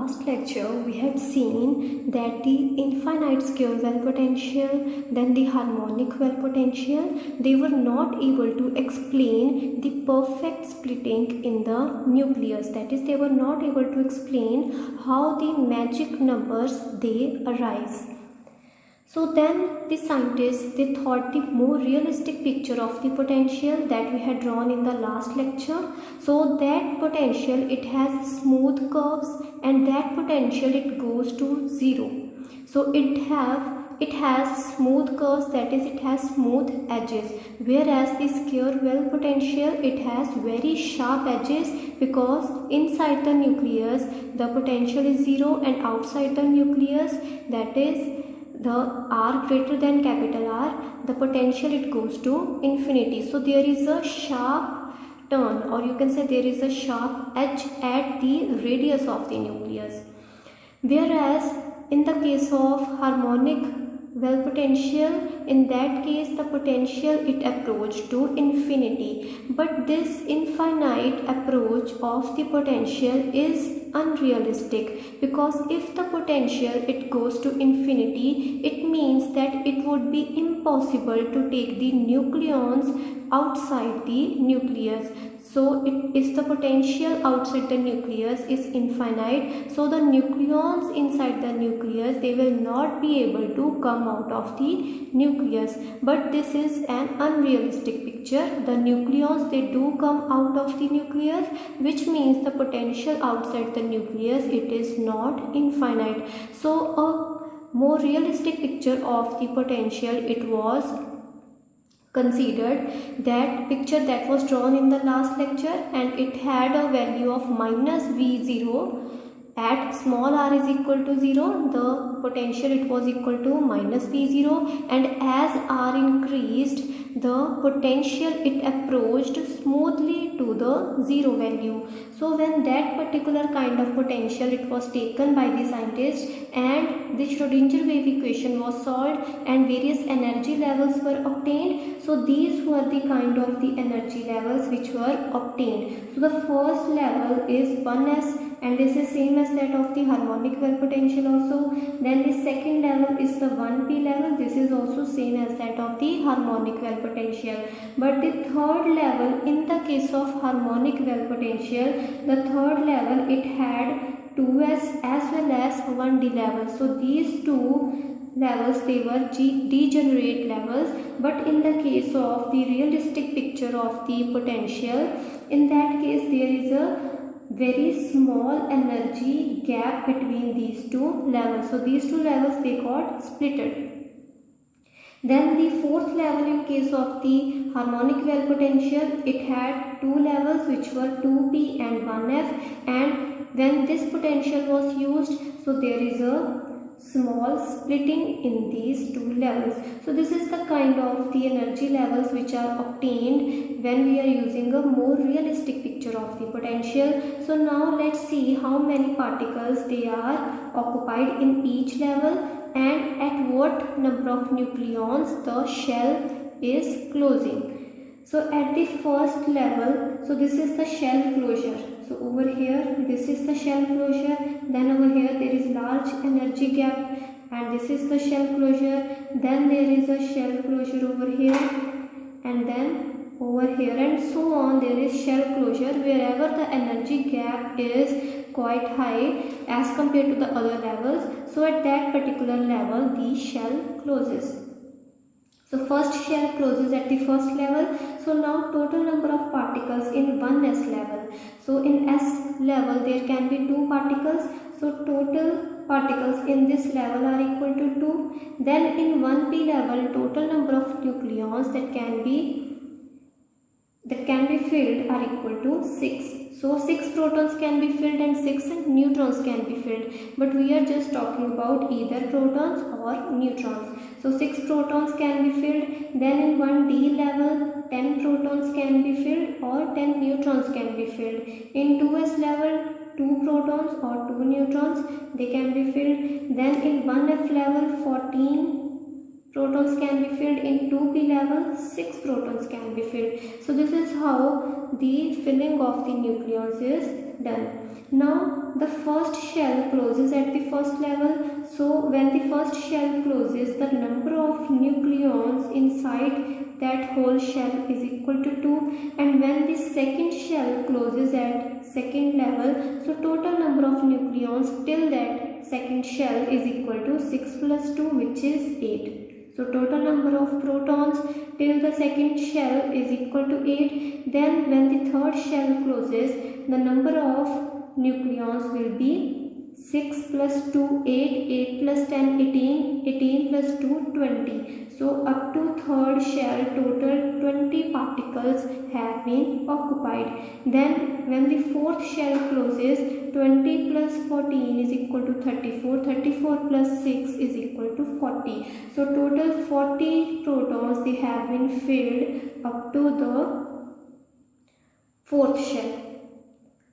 last lecture we had seen that the infinite square well potential, then the harmonic well potential, they were not able to explain the perfect splitting in the nucleus. That is, they were not able to explain how the magic numbers they arise. So then the scientists, they thought the more realistic picture of the potential that we had drawn in the last lecture. So that potential, it has smooth curves, and that potential, it goes to 0. So it has smooth curves, that is, it has smooth edges, whereas the square well potential, it has very sharp edges, because inside the nucleus the potential is 0, and outside the nucleus, that is the r greater than capital R, the potential, it goes to infinity. So there is a sharp turn, or you can say there is a sharp edge at the radius of the nucleus. Whereas in the case of harmonic well potential, in that case the potential, it approached to infinity. But this infinite approach of the potential is unrealistic, because if the potential, it goes to infinity, it means that it would be impossible to take the nucleons outside the nucleus. So if the potential outside the nucleus is infinite, so the nucleons inside the nucleus, they will not be able to come out of the nucleus. But this is an unrealistic picture. The nucleons, they do come out of the nucleus, which means the potential outside the nucleus, it is not infinite. So a more realistic picture of the potential, it was considered, that picture that was drawn in the last lecture, and it had a value of minus V0 at small r is equal to 0. The potential, it was equal to minus V0, and as r increased, the potential, it approached smoothly to the 0 value. So when that particular kind of potential, it was taken by the scientists, and the Schrodinger wave equation was solved, and various energy levels were obtained. So these were the kind of the energy levels which were obtained. So the first level is 1s, and this is same as that of the harmonic well potential also. Then the second level is the 1p level. This is also same as that of the harmonic well potential. But the third level, in the case of harmonic well potential, the third level, it had 2s as well as 1d level. So these two levels, they were degenerate levels. But in the case of the realistic picture of the potential, in that case there is a very small energy gap between these two levels. So these two levels, they got splitted. Then the fourth level, in case of the harmonic well potential, it had two levels which were 2p and 1f, and when this potential was used, so there is a small splitting in these two levels. So this is the kind of the energy levels which are obtained when we are using a more realistic picture of the potential. So now let's see how many particles they are occupied in each level, and at what number of nucleons the shell is closing. So at the first level, so this is the shell closure. So over here, this is the shell closure. Then over here, there is large energy gap, and this is the shell closure. Then there is a shell closure over here, and then over here, and so on. There is shell closure wherever the energy gap is quite high as compared to the other levels. So at that particular level, the shell closes. So first shell closes at the first level. So now total number of particles in 1s level. So in s level, there can be 2 particles. So total particles in this level are equal to 2. Then in 1p level, total number of nucleons that can be filled are equal to 6. So 6 protons can be filled and 6 neutrons can be filled. But we are just talking about either protons or neutrons. So 6 protons can be filled. Then in 1d level, 10 protons can be filled or 10 neutrons can be filled. In 2s level, 2 protons or 2 neutrons, they can be filled. Then in 1f level, 14 protons can be filled. In 2p level, 6 protons can be filled. So this is how the filling of the nucleons is done. Now the first shell closes at the first level. So when the first shell closes, the number of nucleons inside that whole shell is equal to 2, and when the second shell closes at second level, so total number of nucleons till that second shell is equal to 6 plus 2, which is 8. So total number of protons till the second shell is equal to 8. Then when the third shell closes, the number of nucleons will be 6 plus 2, 8, 8 plus 10, 18, 18 plus 2, 20. So up to third shell, total 20 particles have been occupied. Then when the fourth shell closes, 20 plus 14 is equal to 34, 34 plus 6 is equal to 40. So total 40 protons they have been filled up to the fourth shell.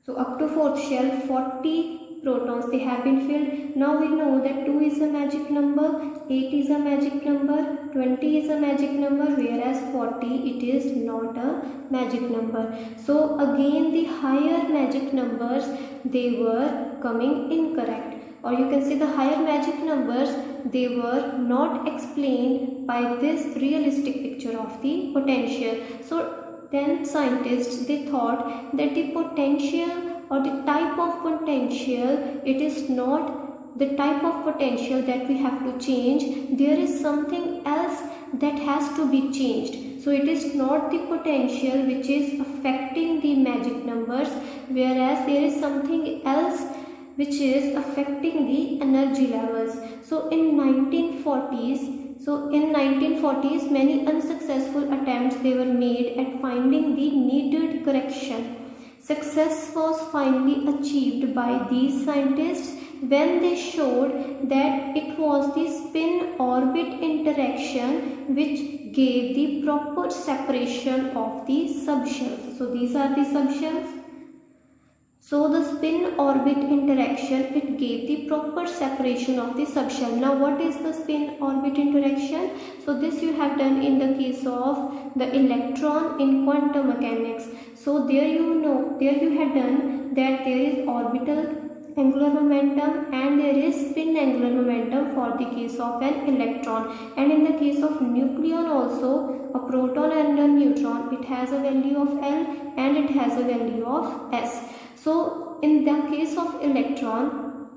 So up to fourth shell, 40 protons they have been filled. Now we know that 2 is a magic number, 8 is a magic number, 20 is a magic number, whereas 40 it is not a magic number. So again the higher magic numbers they were coming incorrect, or you can say the higher magic numbers they were not explained by this realistic picture of the potential. So then scientists they thought that the potential or the type of potential, it is not the type of potential that we have to change. There is something else that has to be changed. So it is not the potential which is affecting the magic numbers, whereas there is something else which is affecting the energy levels. So in 1940s, many unsuccessful attempts they were made at finding the needed correction. Success was finally achieved by these scientists when they showed that it was the spin-orbit interaction which gave the proper separation of the subshells. So these are the subshells. So the spin-orbit interaction, it gave the proper separation of the subshell. Now what is the spin-orbit interaction? So this you have done in the case of the electron in quantum mechanics. So there you had done that there is orbital angular momentum and there is spin angular momentum for the case of an electron. And in the case of nucleon also, a proton and a neutron, it has a value of L and it has a value of S. So in the case of electron,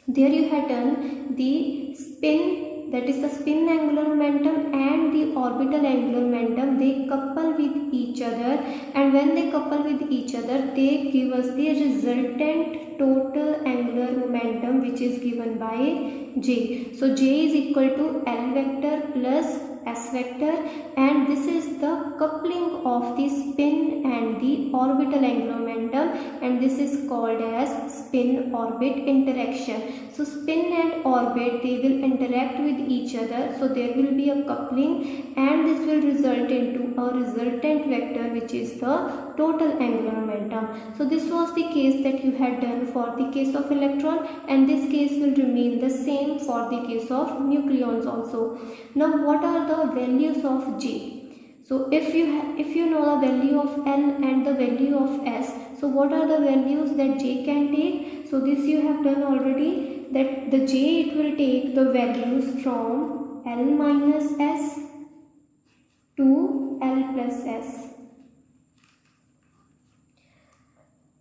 there you had done the spin, that is the spin angular momentum and the orbital angular momentum, they couple with each other, and when they couple with each other, they give us the resultant total angular momentum which is given by J. So J is equal to L vector plus S vector, and this is the coupling of the spin and the orbital angular momentum, and this is called as spin orbit interaction. So spin and orbit, they will interact with each other, so there will be a coupling and this will result into a resultant vector which is the total angular momentum. So this was the case that you had done for the case of electron, and this case will remain the same for the case of nucleons also. Now what are the values of J? So if you know the value of L and the value of S, so what are the values that J can take? So this you have done already, that the J, it will take the values from L minus S to L plus S.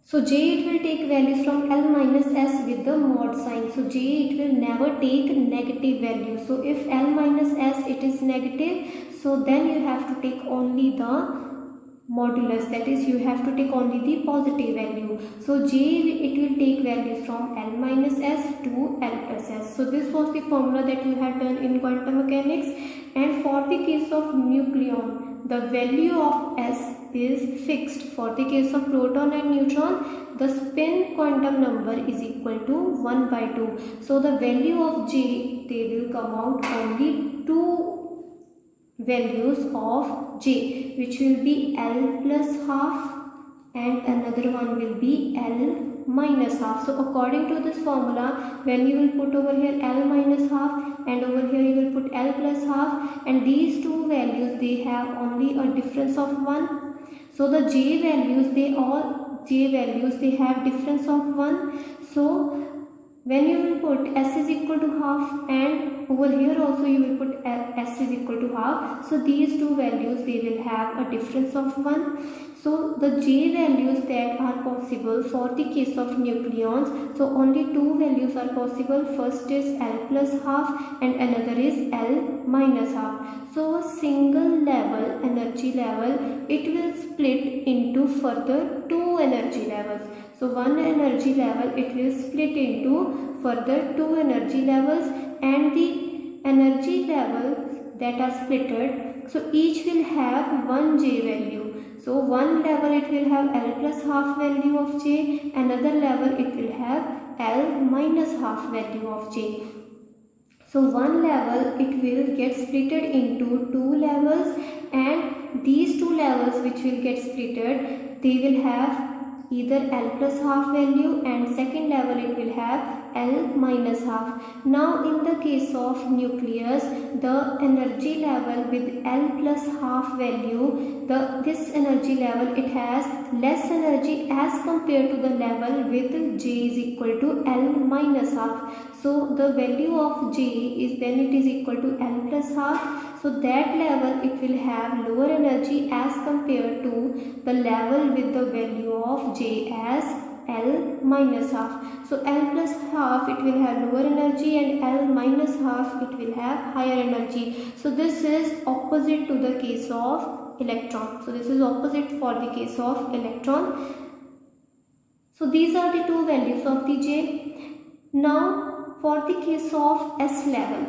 So J, it will take values from L minus S with the mod sign. So J, it will never take negative values. So if L minus S it is negative, so then you have to take only the modulus, that is you have to take only the positive value. So J, it will take values from L minus S to L plus S. So this was the formula that you had done in quantum mechanics. And for the case of nucleon, the value of S is fixed. For the case of proton and neutron, the spin quantum number is equal to 1 by 2. So the value of J, they will come out only two values of J, which will be L plus half and another one will be L minus half. So according to this formula, when you will put over here L minus half and over here you will put L plus half, and these two values, they have only a difference of 1. So the J values, j values, they have difference of 1. So when you will put s is equal to half, and over here also you will put s is equal to half, so these two values, they will have a difference of 1. So the j values that are possible for the case of nucleons, so only two values are possible. First is L plus half and another is L minus half. So a single level, energy level, it will split into further two energy levels. So one energy level, it will split into further two energy levels, and the energy levels that are splitted, so each will have one j value. So one level it will have L plus half value of j, another level it will have L minus half value of j. So one level it will get splitted into two levels, and these two levels which will get splitted, they will have either L plus half value, and second level it will have L minus half. Now in the case of nucleus, the energy level with L plus half value, this energy level, it has less energy as compared to the level with j is equal to L minus half. So the value of j is, when it is equal to L plus half, so that level it will have lower energy as compared to the level with the value of j as L minus half. So L plus half it will have lower energy, and L minus half it will have higher energy. So this is opposite to the case of electron. So this is opposite for the case of electron. So these are the two values of the j. Now for the case of s level,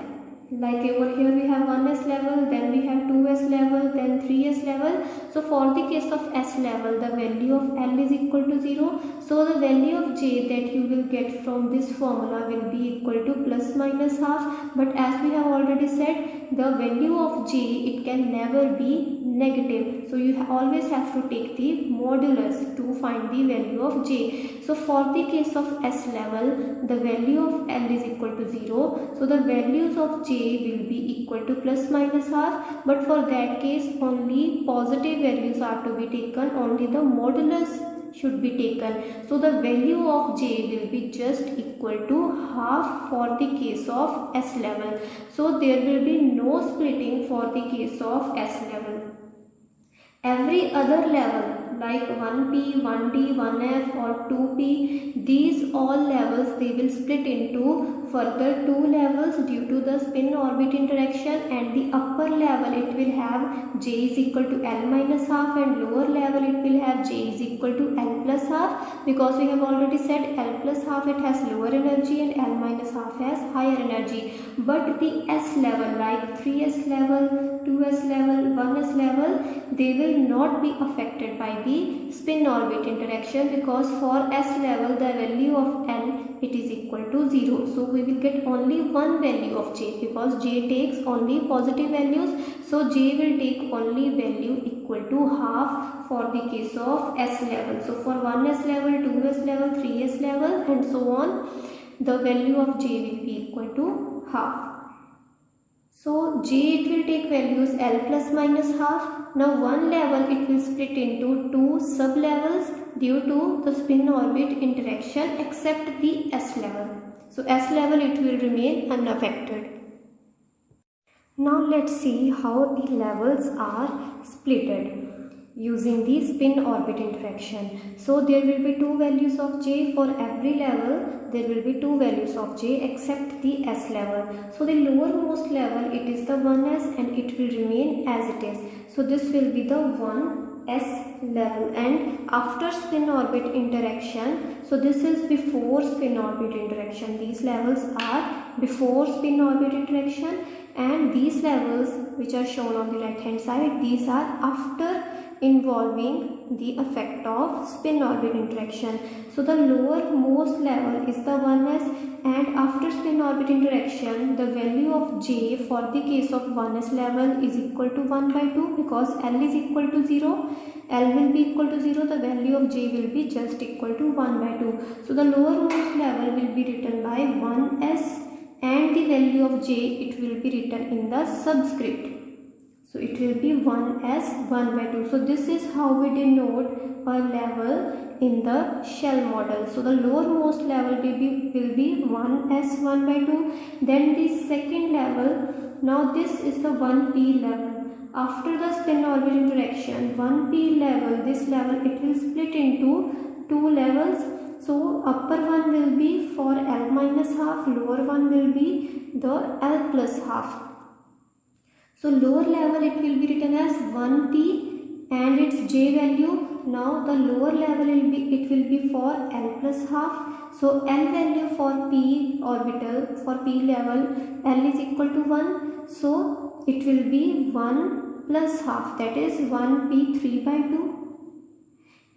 like over here we have 1s level, then we have 2s level, then 3s level. So for the case of s level, the value of L is equal to 0. So the value of j that you will get from this formula will be equal to plus minus half. But as we have already said, the value of j, it can never be negative. So you always have to take the modulus to find the value of j. So for the case of s level, the value of L is equal to 0. So the values of j will be equal to plus minus half. But for that case, only positive values are to be taken. Only the modulus should be taken. So the value of j will be just equal to half for the case of s level. So there will be no splitting for the case of s level. Every other level like 1p, 1d, 1f or 2p, these all levels, they will split into further two levels due to the spin orbit interaction, and the upper level it will have j is equal to L minus half, and lower level it will have j is equal to L plus half, because we have already said L plus half it has lower energy and L minus half has higher energy. But the s level like 3s level, 2s level, 1s level, they will not be affected by the spin orbit interaction, because for s level the value of L it is equal to 0. So we will get only one value of j, because j takes only positive values. So j will take only value equal to half for the case of s level. So for 1s level, 2s level, 3s level and so on, the value of j will be equal to half. So j it will take values L plus minus half. Now one level it will split into two sub levels due to the spin orbit interaction, except the s level. So s level it will remain unaffected. Now let's see how the levels are splitted using the spin orbit interaction. So there will be two values of j for every level. There will be two values of j except the s level. So the lowermost level it is the 1s and it will remain as it is. So this will be the 1s level, and after spin orbit interaction, so this is before spin orbit interaction. These levels are before spin orbit interaction, and these levels which are shown on the right hand side, these are after involving the effect of spin orbit interaction. So the lowermost level is the 1s, and after spin orbit interaction the value of j for the case of 1s level is equal to 1 by 2, because L is equal to 0. L will be equal to 0, the value of j will be just equal to 1 by 2. So the lowermost level will be written by 1s, and the value of j it will be written in the subscript. So it will be 1s 1 by 2. So this is how we denote a level in the shell model. So the lowermost level will be 1s 1 by 2. Then the second level, now this is the 1p level. After the spin orbit interaction, 1p level, this level, it will split into two levels. So upper one will be for L minus half, lower one will be the L plus half. So lower level it will be written as 1p and its J value. Now the lower level will be for L plus half. So L value for p orbital, for p level, L is equal to 1. So it will be 1 plus half, that is 1p 3 by 2.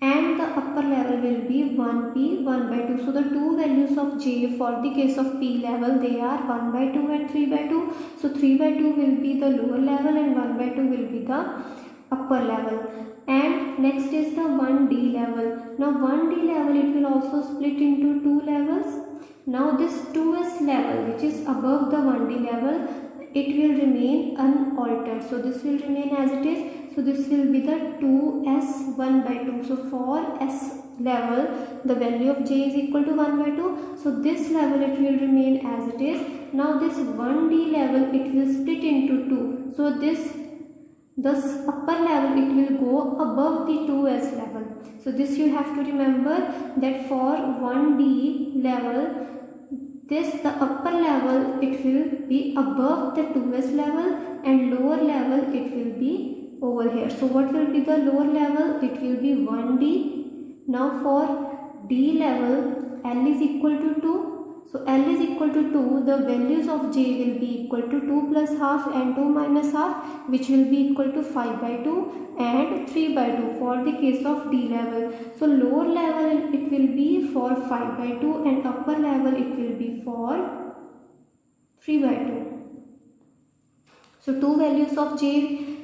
And the upper level will be 1p 1 by 2. So the two values of J for the case of p level, they are 1 by 2 and 3 by 2. So 3 by 2 will be the lower level and 1 by 2 will be the upper level. And next is the 1d level. Now 1d level, it will also split into two levels. Now this 2s level, which is above the 1d level, it will remain unaltered. So this will remain as it is. So this will be the 2s 1 by 2. So for s level, the value of J is equal to 1 by 2. So this level, it will remain as it is. Now this 1d level, it will split into two. So this upper level, it will go above the 2s level. So this you have to remember that for 1d level, the upper level, it will be above the 2s level and lower level, it will be over here. So what will be the lower level? It will be 1d. Now for d level, L is equal to 2. So L is equal to 2, the values of J will be equal to 2 plus half and 2 minus half, which will be equal to 5 by 2 and 3 by 2 for the case of D level. So lower level, it will be for 5 by 2 and upper level, it will be for 3 by 2. So two values of J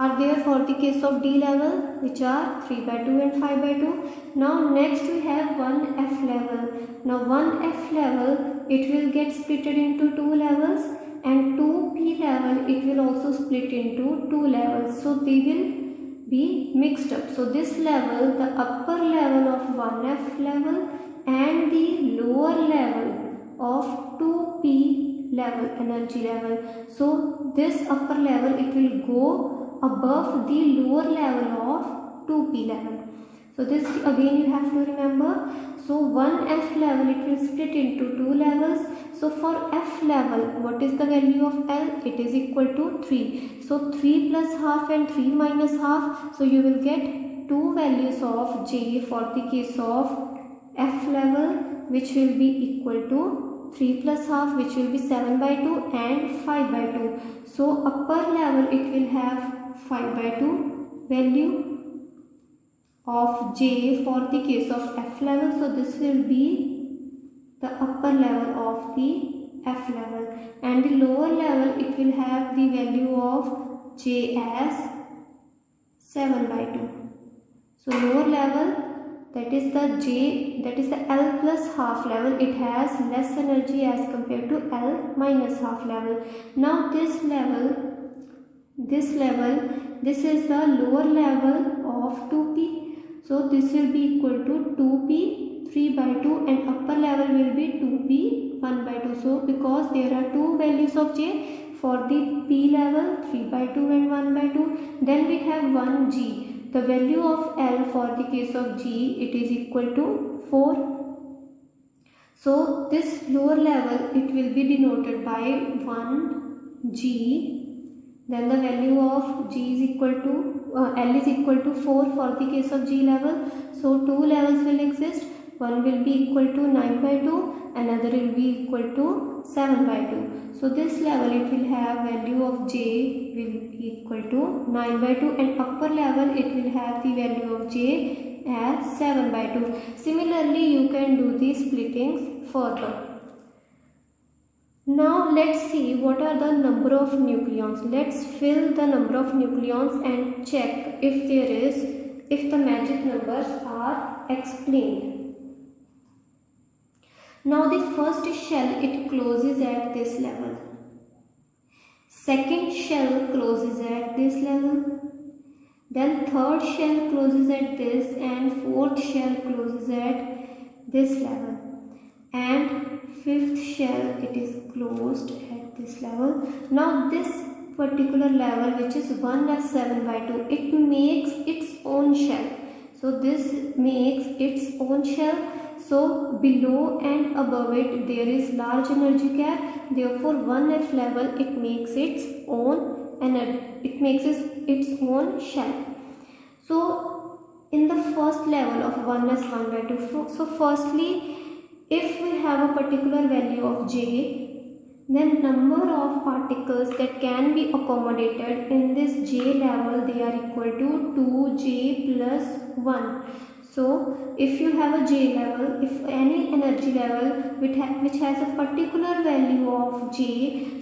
are there for the case of D level, which are 3 by 2 and 5 by 2. Now next we have 1F level. Now 1F level, it will get splitted into two levels, and 2P level, it will also split into two levels. So they will be mixed up. So this level, the upper level of 1F level and the lower level of 2P level, energy level. So this upper level, it will go above the lower level of 2p level. So this again you have to remember. So 1f level, it will split into two levels. So for f level, what is the value of L? It is equal to 3. So 3 plus half and 3 minus half. So you will get two values of J for the case of f level, which will be equal to 3 plus half, which will be 7 by 2 and 5 by 2. So upper level, it will have 5 by 2 value of J for the case of F level. So this will be the upper level of the F level, and the lower level, it will have the value of J as 7 by 2. So lower level, that is the J, that is the L plus half level, it has less energy as compared to L minus half level. Now this level, this is the lower level of 2p. So this will be equal to 2p 3 by 2 and upper level will be 2p 1 by 2. So because there are two values of J for the p level, 3 by 2 and 1 by 2. Then we have 1g. The value of L for the case of G, it is equal to 4. So this lower level, it will be denoted by 1g. Then the value of G is equal to L is equal to 4 for the case of G level. So two levels will exist. One will be equal to 9 by 2, another will be equal to 7 by 2. So this level, it will have value of J will be equal to 9 by 2 and upper level, it will have the value of J as 7 by 2. Similarly, you can do the splittings further. Now let's see what are the number of nucleons. Let's fill the number of nucleons and check if the magic numbers are explained. Now the first shell, it closes at this level. Second shell closes at this level. Then third shell closes at this and fourth shell closes at this level, and fifth shell it is closed at this level. Now this particular level, which is 1f7/2, it makes its own shell. So this makes its own shell. So below and above it there is large energy gap. Therefore 1f level, it makes its own energy, it makes its own shell. So in the first level of 1s1/2, so firstly, if we have a particular value of j, then number of particles that can be accommodated in this j level, they are equal to 2j plus 1. So if you have a j level, if any energy level which has a particular value of j,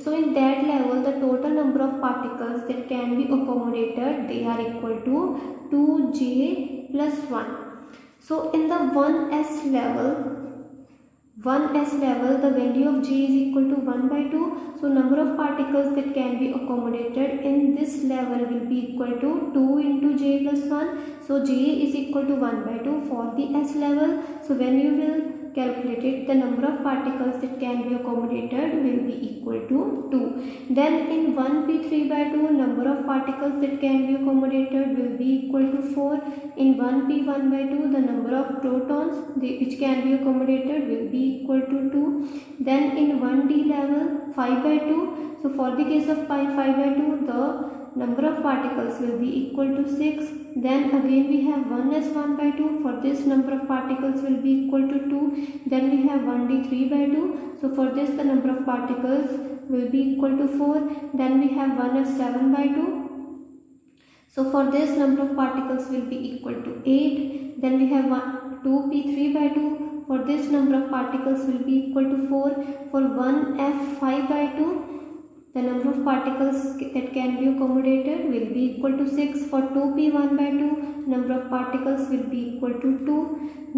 so in that level the total number of particles that can be accommodated, they are equal to 2j plus 1. So in the 1s level, the value of j is equal to 1/2. So number of particles that can be accommodated in this level will be equal to 2 into j plus 1. So j is equal to 1/2 for the s level. So when you will calculate it, the number of particles that can be accommodated will be equal to 2. Then in 1p3/2, number of particles that can be accommodated will be equal to 4. In 1p1/2, the number of protons which can be accommodated will be equal to 2. Then in 1d level, 5/2. So for the case of 5/2, the number of particles will be equal to 6. Then again we have 1s1/2. For this, number of particles will be equal to 2. Then we have 1d3/2. So for this, the number of particles will be equal to 4. Then we have 1f7/2. So for this, number of particles will be equal to 8. Then we have 2p3/2. For this, number of particles will be equal to 4. For 1f5/2, the number of particles that can be accommodated will be equal to 6. For 2p1/2, number of particles will be equal to 2,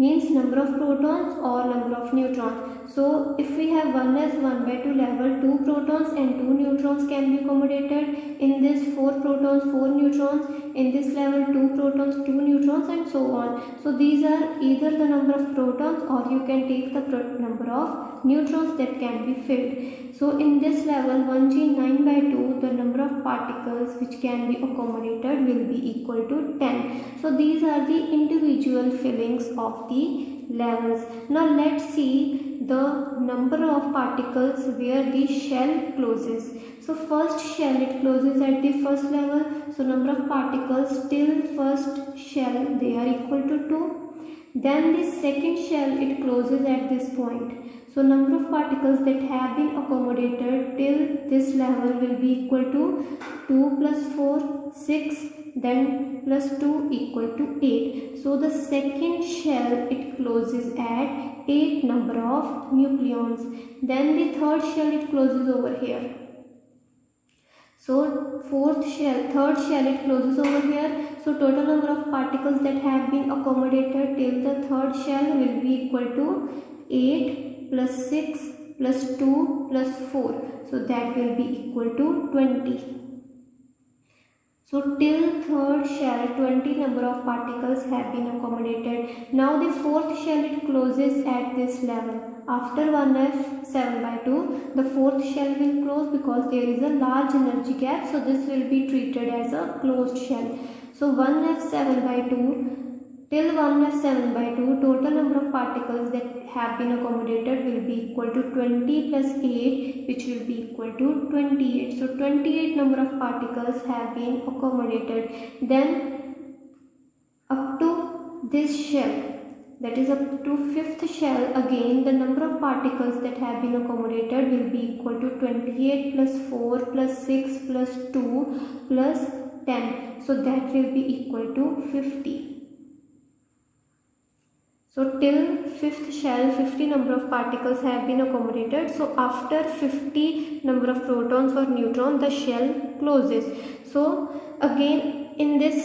means number of protons or number of neutrons. So if we have 1s1/2 level, 2 protons and 2 neutrons can be accommodated. In this, 4 protons, 4 neutrons. In this level, 2 protons, 2 neutrons, and so on. So these are either the number of protons, or you can take the number of neutrons that can be filled. So in this level 1g9/2, the number of particles which can be accommodated will be equal to 10. So these are the individual fillings of the levels. Now let's see the number of particles where the shell closes. So first shell, it closes at the first level. So number of particles till first shell, they are equal to 2. Then the second shell, it closes at this point. So number of particles that have been accommodated till this level will be equal to 2 plus 4, 6, then plus 2 equal to 8. So the second shell, it closes at 8 number of nucleons. Then the third shell, it closes over here. So third shell, it closes over here. So total number of particles that have been accommodated till the third shell will be equal to 8 plus 6 plus 2 plus 4. So that will be equal to 20. So till third shell, 20 number of particles have been accommodated. Now the fourth shell, it closes at this level. After 1f7/2, the fourth shell will close because there is a large energy gap. So this will be treated as a closed shell. So 1f7/2, till 1f7/2, total number of particles that have been accommodated will be equal to 20 plus 8, which will be equal to 28. So 28 number of particles have been accommodated. Then up to this shell, that is up to fifth shell, again the number of particles that have been accommodated will be equal to 28 plus 4 plus 6 plus 2 plus 10. So that will be equal to 50. So till fifth shell, 50 number of particles have been accommodated. So after 50 number of protons or neutrons, the shell closes. So again in this,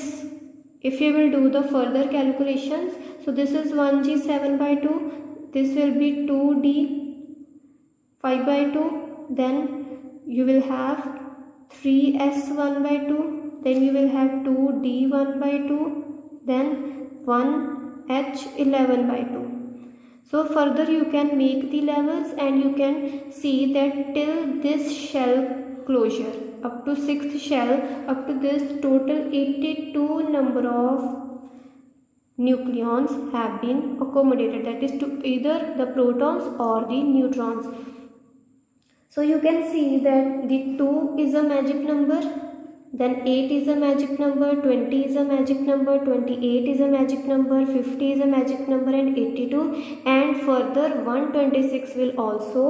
if you will do the further calculations, so this is 1g7/2, this will be 2d5/2, then you will have 3s1/2, then you will have 2d1 by 2, then 1h11 by 2. So further you can make the levels and you can see that till this shell closure, up to 6th shell, up to this total 82 number of nucleons have been accommodated, that is to either the protons or the neutrons. So you can see that the 2 is a magic number, then 8 is a magic number, 20 is a magic number, 28 is a magic number, 50 is a magic number, and 82, and further 126 will also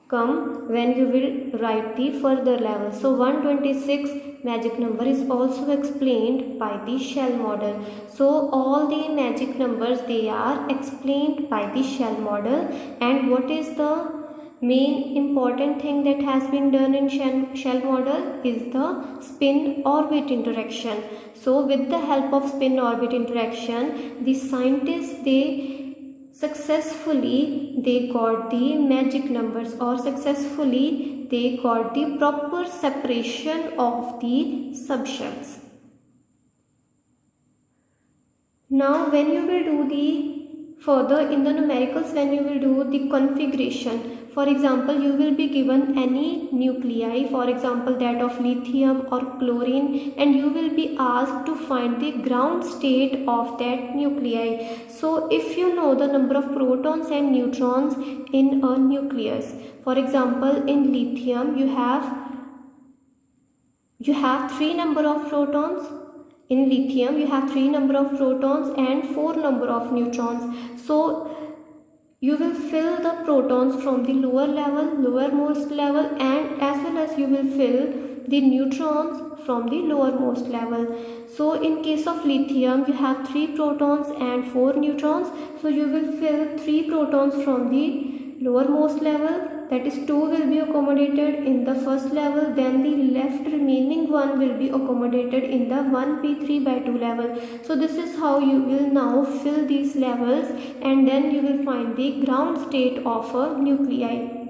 come when you will write the further level. So 126 magic number is also explained by the shell model. So all the magic numbers, they are explained by the shell model. And what is the main important thing that has been done in shell model is the spin orbit interaction. So with the help of spin orbit interaction, the scientists they got the magic numbers, or successfully they got the proper separation of the subshells. Now when you will do the further in the numericals, when you will do the configuration, for example, you will be given any nuclei, for example that of lithium or chlorine, and you will be asked to find the ground state of that nuclei. So if you know the number of protons and neutrons in a nucleus, for example in lithium you have 3 number of protons. In lithium you have 3 number of protons and 4 number of neutrons. So you will fill the protons from the lowermost level, and as well as you will fill the neutrons from the lowermost level. So in case of lithium you have 3 protons and 4 neutrons, so you will fill 3 protons from the lowermost level, that is 2 will be accommodated in the first level, then the left remaining one will be accommodated in the 1p3 by 2 level. So this is how you will now fill these levels, and then you will find the ground state of a nuclei.